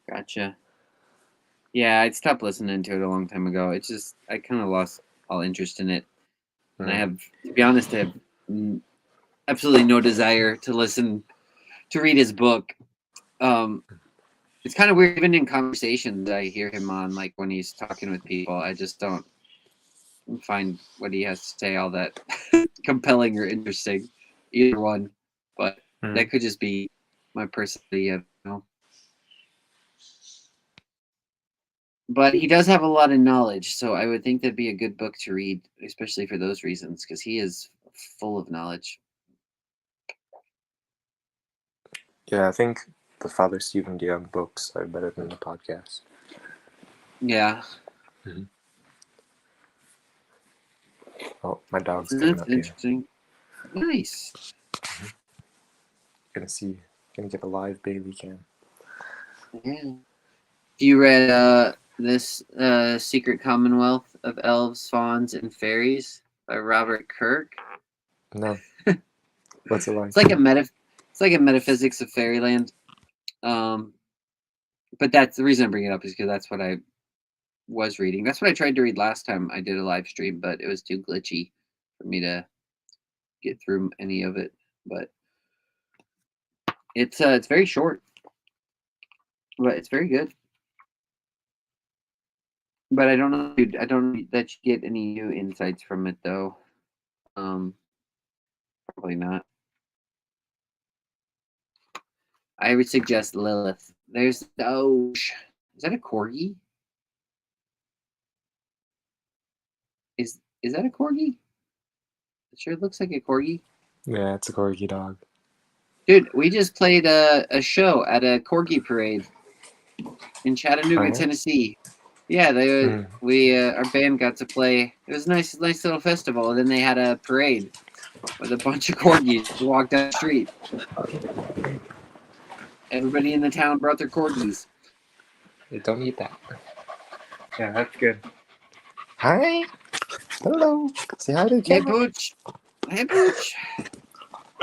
Gotcha. Yeah, I stopped listening to it a long time ago. It's just I kind of lost all interest in it, and I Mm. have, to be honest, I have absolutely no desire to read his book. It's kind of weird, even in conversations I hear him on, like when he's talking with people. I just don't find what he has to say all that compelling or interesting, either one. But that could just be my personality. I don't know. But he does have a lot of knowledge, so I would think that'd be a good book to read, especially for those reasons, because he is full of knowledge. Yeah, I think the Father Stephen DeYoung books are better than the podcast. Yeah. Mm-hmm. Oh, my dog's So coming that's up here. interesting. Nice. Gonna get a live Bailey cam. Yeah. You read this Secret Commonwealth of Elves, Fauns, and Fairies by Robert Kirk? No. What's it like? It's like a metaphysics of fairyland. But that's the reason I bring it up is because that's what I was reading. That's what I tried to read last time I did a live stream, but it was too glitchy for me to get through any of it. But it's very short, but it's very good. But I don't know, dude. I don't know that you get any new insights from it though. Probably not. I would suggest Lilith. There's is that a corgi? Is that a corgi? It sure looks like a corgi. Yeah, it's a corgi dog. Dude, we just played a show at a corgi parade in Chattanooga, Oh, yeah? Tennessee. Yeah, our band got to play. It was a nice little festival. And then they had a parade with a bunch of corgis who walked down the street. Everybody in the town brought their corgis. Hey, don't eat that. Yeah, that's good. Hi. Hello. Say hi to the Hey, camera. Pooch. Hey, Pooch.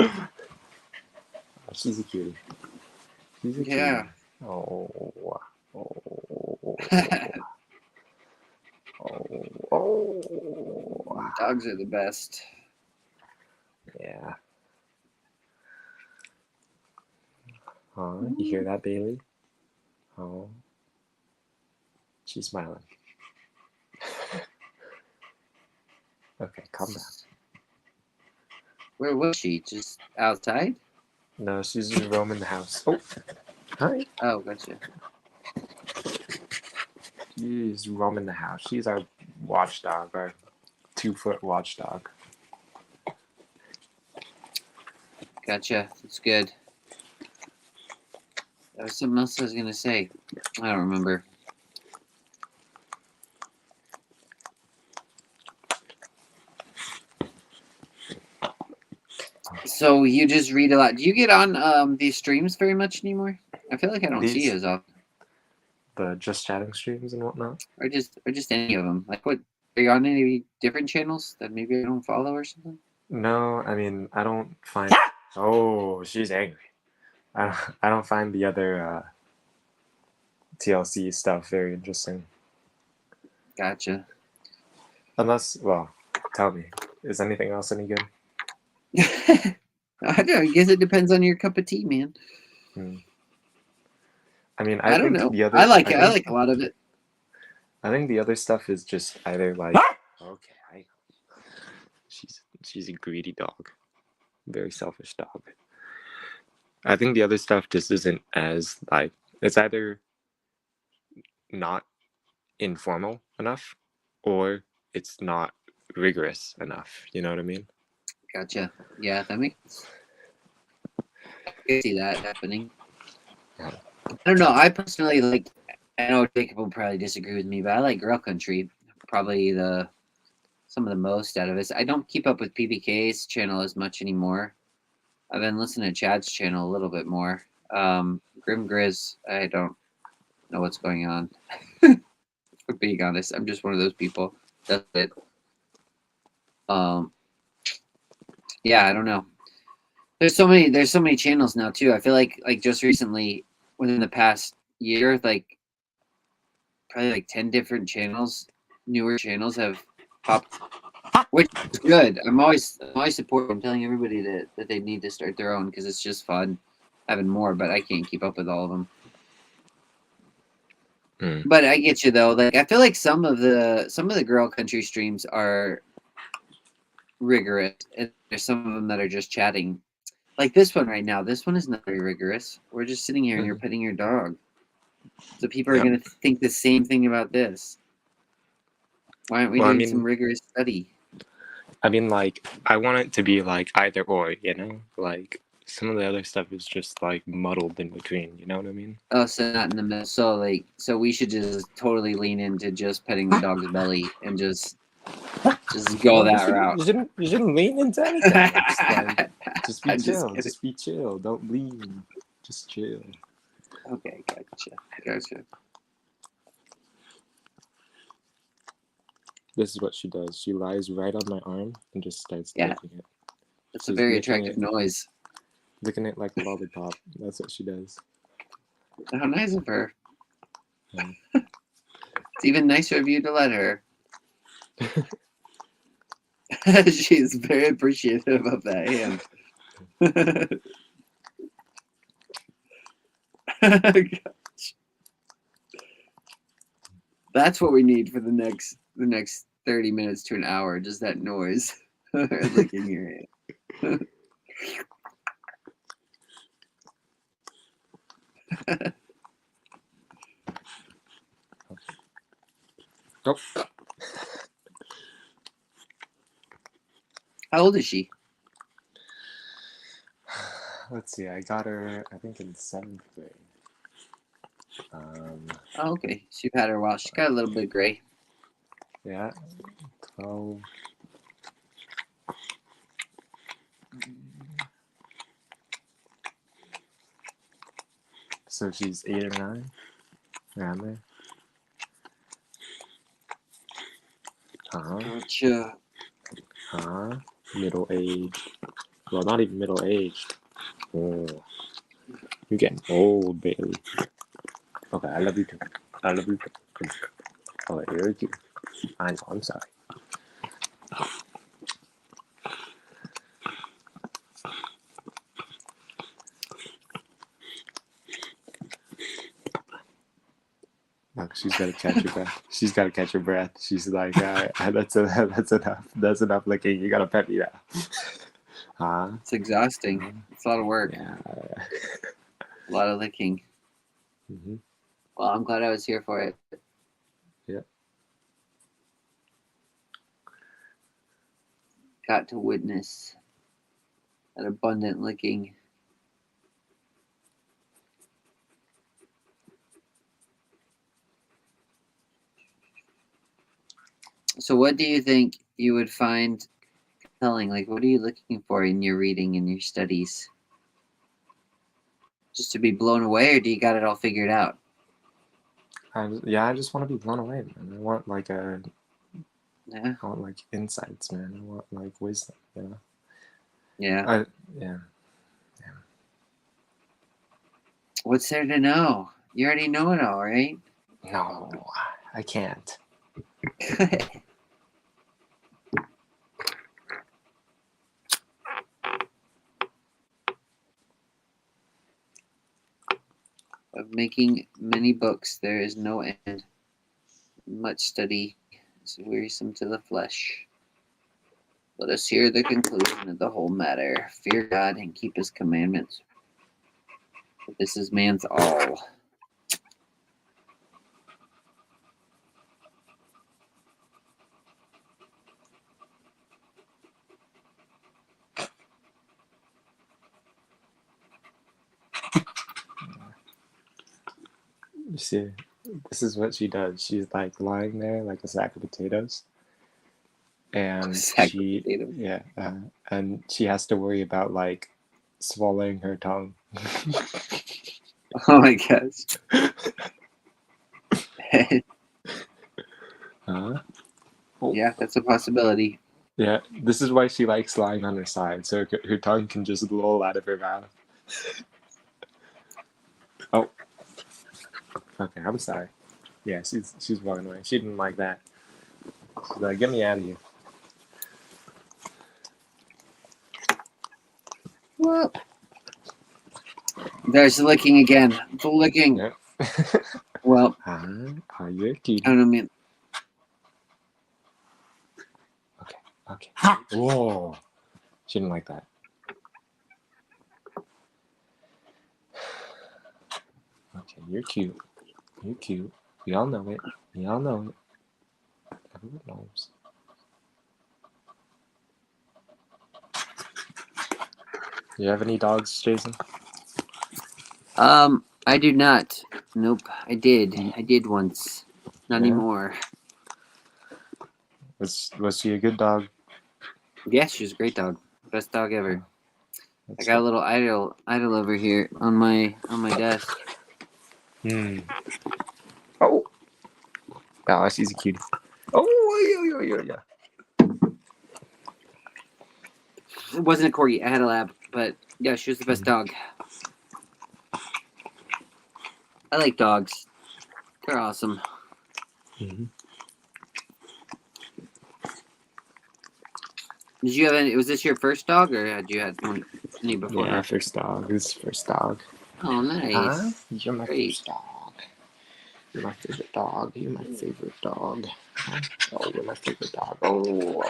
Oh, she's a cutie. She's a Yeah. cutie. Oh. Oh. Dogs are the best. Yeah. Oh, you hear that, Bailey? Oh. She's smiling. Okay, calm down. Where was she? Just outside? No, she's just roaming the house. Oh. Hi. Oh, gotcha. She's roaming the house. She's our watchdog, our 2-foot watchdog. Gotcha. That's good. There was something else I was gonna say. I don't remember. So you just read a lot. Do you get on these streams very much anymore? I feel like I don't see you as often. The Just Chatting streams and whatnot? Or just any of them. Like what? Are you on any different channels that maybe I don't follow or something? No, I mean, I don't find. Oh, she's angry. I don't find the other TLC stuff very interesting. Gotcha. Unless, well, tell me, is anything else any good? I don't know. I guess it depends on your cup of tea, man. I mean, I don't think know. the other. I like it. I think, like a lot of it. I think the other stuff is just either like. Okay, she's a greedy dog, very selfish dog. I think the other stuff just isn't as like it's either not informal enough or it's not rigorous enough. You know what I mean? Gotcha. Yeah, that makes. I can see that happening. Yeah. I don't know. I personally like. I know Jacob will probably disagree with me, but I like Girl Country. Probably some of the most out of it. I don't keep up with PBK's channel as much anymore. I've been listening to Chad's channel a little bit more. Grim Grizz, I don't know what's going on. For being honest, I'm just one of those people. That's it. Yeah, I don't know. There's so many channels now too. I feel like just recently, within the past year, like probably like 10 different channels, newer channels have popped, which is good. I'm always supporting. I'm telling everybody that they need to start their own because it's just fun having more. But I can't keep up with all of them. But I get you though. Like I feel like some of the Girl Country streams are rigorous, and there's some of them that are just chatting. Like this one right now. This one is not very rigorous. We're just sitting here and you're petting your dog. So people are going to think the same thing about this. Why aren't we doing some rigorous study? I mean, like, I want it to be like either or, you know? Like, some of the other stuff is just like muddled in between, you know what I mean? Oh, so not in the middle. So we should just totally lean into just petting the dog's belly and just go that route. You shouldn't lean into anything. Just be chill. Just be chill. Don't lean. Just chill. Okay, gotcha. This is what she does. She lies right on my arm and just starts licking it. That's a very attractive noise. Licking it like a lollipop. That's what she does. How nice of her. Yeah. It's even nicer of you to let her. She's very appreciative of that hand. Gosh. That's what we need for the next 30 minutes to an hour. Just that noise. Licking your hand. Nope. How old is she? Let's see. I got her, I think, in 7th grade. Oh, okay. So you've had her a while. She's got a little bit gray. Yeah. 12. So she's 8 or 9, around there. Gotcha. Middle age. Well, not even middle aged. Oh, you're getting old, Bailey. Okay, I love you too. I love you too. Oh, you're cute. I know. I'm sorry. Look, she's got to catch her breath. She's got to catch her breath. She's like, all right, that's enough. That's enough licking. You got to pet me now. It's exhausting. It's a lot of work. Yeah. A lot of licking. Mm-hmm. Well, I'm glad I was here for it. Yeah. Got to witness that abundant licking. So what do you think you would find compelling? Like, what are you looking for in your reading and your studies? Just to be blown away, or do you got it all figured out? I just want to be blown away, man. I want like I want like insights, man. I want like wisdom, you know? Yeah. Yeah. What's there to know? You already know it all, right? No, I can't. Of making many books, there is no end. Much study is wearisome to the flesh. Let us hear the conclusion of the whole matter. Fear God and keep his commandments. For this is man's all. You see, this is what she does. She's like lying there like a sack of potatoes, and Sack of she, potatoes. yeah, and she has to worry about like swallowing her tongue. Oh my gosh. Huh? Yeah, that's a possibility. Yeah, this is why she likes lying on her side, so her tongue can just roll out of her mouth. Oh, okay, I'm sorry. Yeah, she's walking away. She didn't like that. She's like, "Get me out of here." Well, there's the licking again. The licking. Yeah. Well, Are you cute? I don't mean. Okay. Whoa. She didn't like that. Okay, you're cute. You're cute. We all know it. We all know it. Everyone knows. You have any dogs, Jason? I do not. Nope, I did. I did once. Not Yeah? anymore. Was she a good dog? Yeah, she was a great dog. Best dog ever. I That's got a little idol over here on my desk. Oh. Oh, she's a cutie. Oh, yeah. It wasn't a corgi. I had a lab, but yeah, she was the best dog. I like dogs. They're awesome. Mhm. Did you have any? Was this your first dog, or had you had any before? Yeah, first dog. This is first dog. Oh, nice. Huh? You're my Great. first dog. You're my favorite dog. You're my favorite dog. Oh, you're my favorite dog. Oh.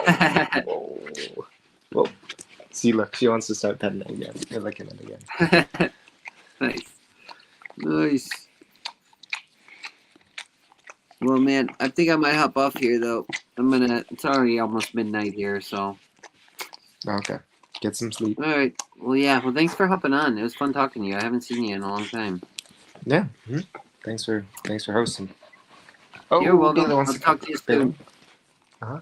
Whoa. See, look, she wants to start petting it again. You're licking it again. Nice. Well, man, I think I might hop off here though. It's already almost midnight here, so. Okay. Get some sleep. All right. Well, yeah. Well, thanks for hopping on. It was fun talking to you. I haven't seen you in a long time. Yeah. Mm-hmm. Thanks for hosting. Oh, You're welcome. Taylor wants I'll talk to you Taylor? soon. Uh-huh.